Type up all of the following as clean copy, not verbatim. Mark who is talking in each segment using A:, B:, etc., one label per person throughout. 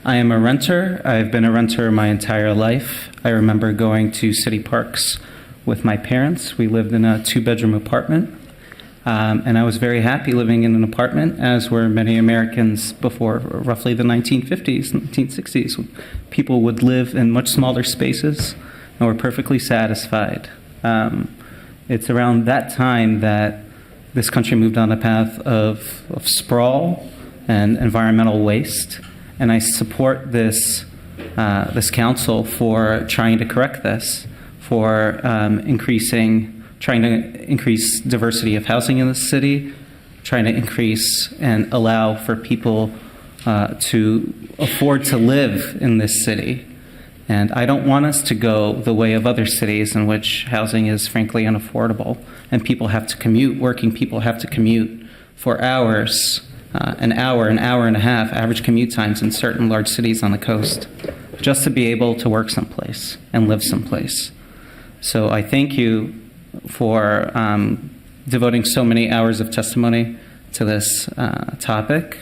A: I am a renter. I've been a renter my entire life. I remember going to city parks with my parents. We lived in a 2-bedroom apartment, and I was very happy living in an apartment, as were many Americans before roughly the 1950s, 1960s, when people would live in much smaller spaces and were perfectly satisfied. It's around that time that this country moved on a path of sprawl and environmental waste, and I support this council for trying to correct this, for trying to increase diversity of housing in the city, trying to increase and allow for people to afford to live in this city. And I don't want us to go the way of other cities in which housing is frankly unaffordable and people have to commute, working people have to commute for hours, an hour and a half, average commute times in certain large cities on the coast, just to be able to work someplace and live someplace. So I thank you for devoting so many hours of testimony to this topic.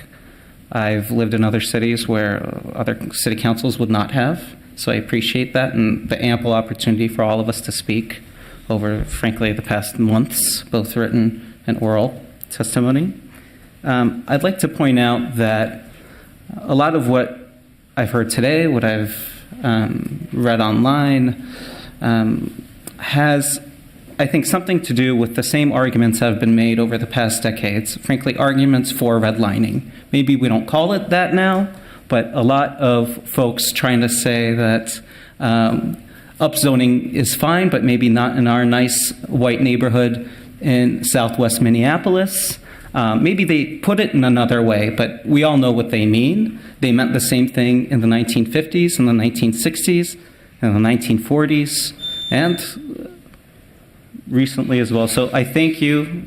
A: I've lived in other cities where other city councils would not have, so I appreciate that and the ample opportunity for all of us to speak over, frankly, the past months, both written and oral testimony. I'd like to point out that a lot of what I've heard today, what I've read online, has, I think, something to do with the same arguments that have been made over the past decades, frankly, arguments for redlining. Maybe we don't call it that now, but a lot of folks trying to say that upzoning is fine, but maybe not in our nice white neighborhood in Southwest Minneapolis. Maybe they put it in another way, but we all know what they mean. They meant the same thing in the 1950s, in the 1960s, in the 1940s, and recently as well. So I thank you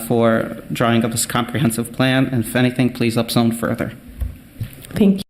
A: for drawing up this comprehensive plan, and if anything, please upzone further.
B: Thank you.